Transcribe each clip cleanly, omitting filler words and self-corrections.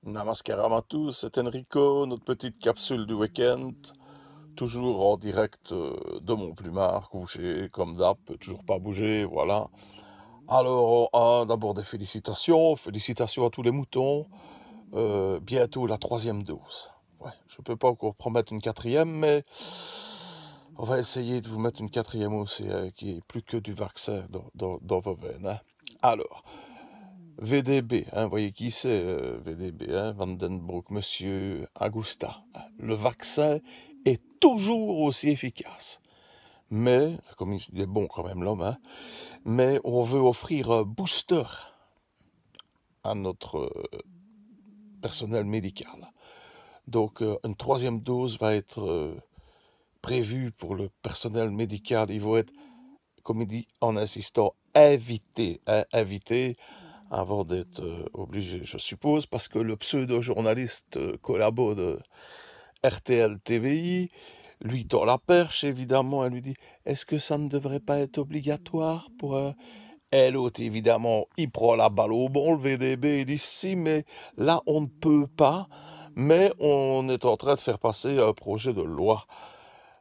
Namaskaram à tous, c'est Enrico, notre petite capsule du week-end, toujours en direct de mon plumard, couché comme d'hab, toujours pas bougé, voilà. Alors, d'abord des félicitations à tous les moutons, bientôt la troisième dose. Ouais, je peux pas encore promettre une quatrième, mais on va essayer de vous mettre une quatrième aussi, qui est plus que du vaccin dans vos veines, hein. Alors, VDB, hein, vous voyez qui c'est, VDB, hein, Vandenbroek, Monsieur Augusta. Le vaccin est toujours aussi efficace. Mais, comme il est bon quand même l'homme, hein, mais on veut offrir un booster à notre personnel médical. Donc une troisième dose va être prévue pour le personnel médical. Il va être, comme il dit en insistant, invité, hein, invité avant d'être obligé, je suppose, parce que le pseudo-journaliste collabo de RTL TVI lui tord la perche, évidemment, elle lui dit est-ce que ça ne devrait pas être obligatoire pour... Et l'autre, évidemment, il prend la balle au bon, le VDB, il dit si, mais là, on ne peut pas, mais on est en train de faire passer un projet de loi.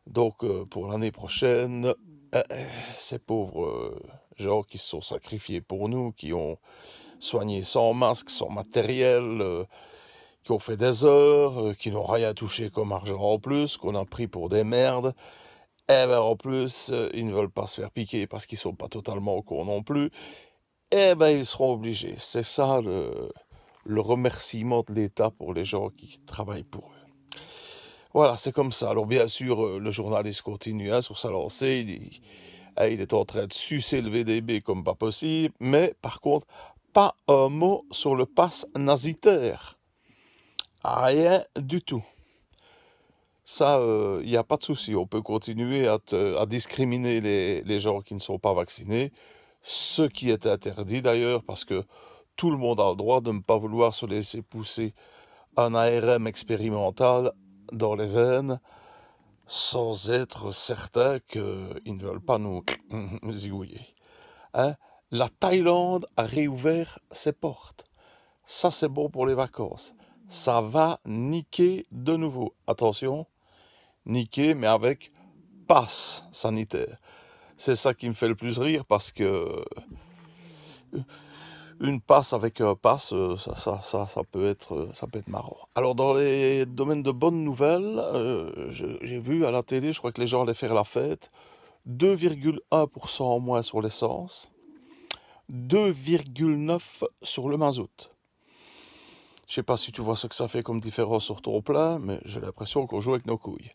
Donc, pour l'année prochaine, ces pauvres gens qui se sont sacrifiés pour nous, qui ont soigné sans masque, sans matériel, qui ont fait des heures, qui n'ont rien touché comme argent en plus, qu'on a pris pour des merdes. Et ben en plus, ils ne veulent pas se faire piquer parce qu'ils sont pas totalement au courant non plus. Eh ben ils seront obligés. C'est ça le remerciement de l'État pour les gens qui travaillent pour eux. Voilà, c'est comme ça. Alors bien sûr, le journaliste continue hein, sur sa lancée. Il est en train de sucer le VDB comme pas possible. Mais par contre, pas un mot sur le pass nazitaire. Rien du tout. Ça, il n'y a pas de souci. On peut continuer à discriminer les gens qui ne sont pas vaccinés. Ce qui est interdit d'ailleurs, parce que tout le monde a le droit de ne pas vouloir se laisser pousser un ARM expérimental dans les veines sans être certain qu'ils ne veulent pas nous zigouiller. Hein? La Thaïlande a réouvert ses portes. Ça, c'est bon pour les vacances. Ça va niquer de nouveau. Attention, niquer, mais avec passe sanitaire. C'est ça qui me fait le plus rire parce que une passe avec un passe, ça peut être marrant. Alors dans les domaines de bonnes nouvelles, j'ai vu à la télé, je crois que les gens allaient faire la fête, 2,1% en moins sur l'essence, 2,9% sur le mazout. Je sais pas si tu vois ce que ça fait comme différence sur ton plein, mais j'ai l'impression qu'on joue avec nos couilles.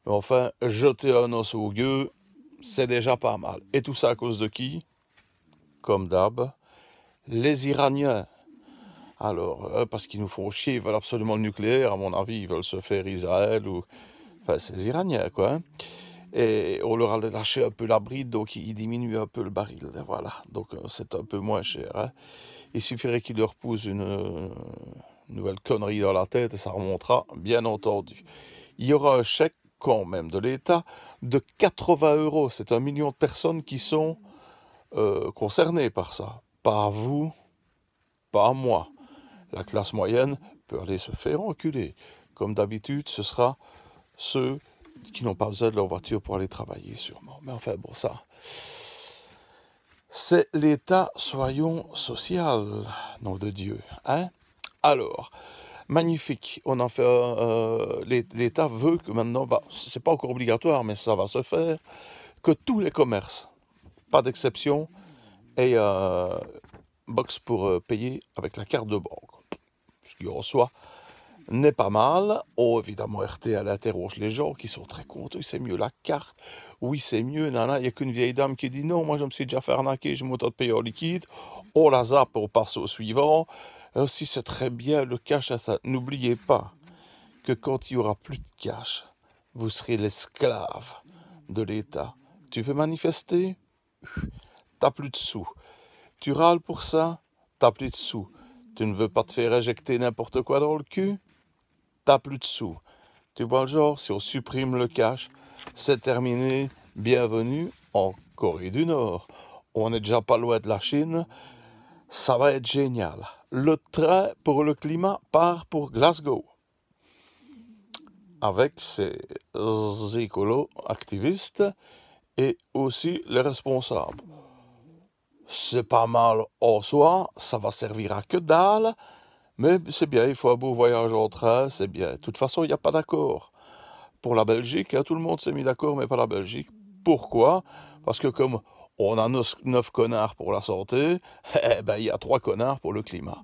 Mais enfin, jeter un os au gueux, c'est déjà pas mal. Et tout ça à cause de qui? Comme d'hab, les Iraniens. Alors, parce qu'ils nous font chier, ils veulent absolument le nucléaire, à mon avis, ils veulent se faire Israël ou... Enfin, c'est les Iraniens, quoi, hein. Et on leur a lâché un peu la bride, donc ils diminuent un peu le baril, voilà. Donc c'est un peu moins cher, hein. Il suffirait qu'ils leur poussent une nouvelle connerie dans la tête et ça remontera, bien entendu. Il y aura un chèque, quand même, de l'État de 80 euros. C'est 1 million de personnes qui sont concernées par ça. Pas vous, pas moi. La classe moyenne peut aller se faire enculer. Comme d'habitude, ce sera ceux qui n'ont pas besoin de leur voiture pour aller travailler, sûrement. Mais enfin, bon, ça, c'est l'État, soyons social, nom de Dieu. Hein? Alors, magnifique. On en fait. L'État veut que maintenant, bah, c'est pas encore obligatoire, mais ça va se faire, que tous les commerces, pas d'exception, aient box pour payer avec la carte de banque. Ce qui en soi n'est pas mal. Oh, évidemment, RTL interroge les gens qui sont très contents. Oui, c'est mieux la carte. Oui, c'est mieux. Nana, il n'y a qu'une vieille dame qui dit non, moi je me suis déjà fait arnaquer, je m'auto de payer en liquide. On la zappe, on passe au suivant. Si c'est très bien le cash à ça. N'oubliez pas que quand il y aura plus de cash, vous serez l'esclave de l'État. Tu veux manifester? T'as plus de sous. Tu râles pour ça? T'as plus de sous. Tu ne veux pas te faire éjecter n'importe quoi dans le cul? T'as plus de sous. Tu vois le genre, si on supprime le cash, c'est terminé. Bienvenue en Corée du Nord. On n'est déjà pas loin de la Chine. Ça va être génial. le train pour le climat part pour Glasgow, avec ces écolos activistes et aussi les responsables. C'est pas mal en soi, ça va servir à que dalle, mais c'est bien, il faut un beau voyage en train, c'est bien. De toute façon, il n'y a pas d'accord. Pour la Belgique, tout le monde s'est mis d'accord, mais pas la Belgique. Pourquoi? Parce que comme on a 9 connards pour la santé, eh ben, il y a 3 connards pour le climat.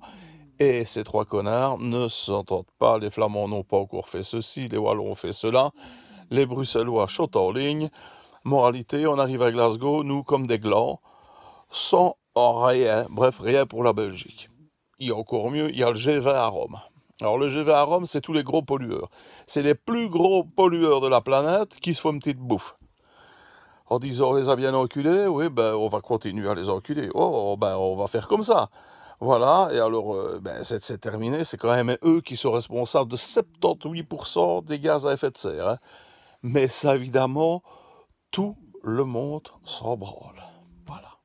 Et ces 3 connards ne s'entendent pas, les Flamands n'ont pas encore fait ceci, les Wallons ont fait cela, les Bruxellois sautent en ligne. Moralité, on arrive à Glasgow, nous comme des glands, sans rien, bref, rien pour la Belgique. Il y a encore mieux, il y a le G20 à Rome. Alors le G20 à Rome, c'est tous les gros pollueurs. C'est les plus gros pollueurs de la planète qui se font une petite bouffe. En disant, on les a bien enculés, oui, ben on va continuer à les enculer. Oh, ben on va faire comme ça. Voilà, et alors, ben, c'est terminé, c'est quand même eux qui sont responsables de 78% des gaz à effet de serre. Hein. Mais ça, évidemment, tout le monde s'en branle. Voilà.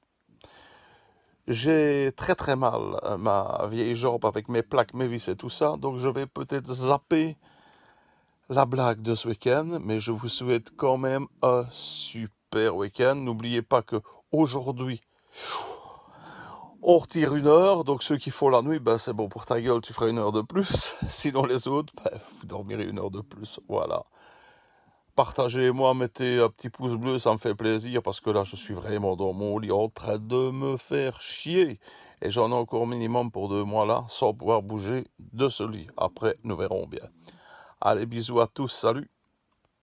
J'ai très très mal ma vieille jambe avec mes plaques, mes vis et tout ça, donc je vais peut-être zapper la blague de ce week-end, mais je vous souhaite quand même un super week-end. N'oubliez pas que aujourd'hui, on retire 1 heure, donc ceux qui font la nuit, ben c'est bon pour ta gueule, tu feras 1 heure de plus. Sinon les autres, ben, vous dormirez 1 heure de plus. Voilà. Partagez-moi, mettez un petit pouce bleu, ça me fait plaisir parce que là je suis vraiment dans mon lit en train de me faire chier. Et j'en ai encore minimum pour 2 mois là, sans pouvoir bouger de ce lit. Après, nous verrons bien. Allez, bisous à tous, salut!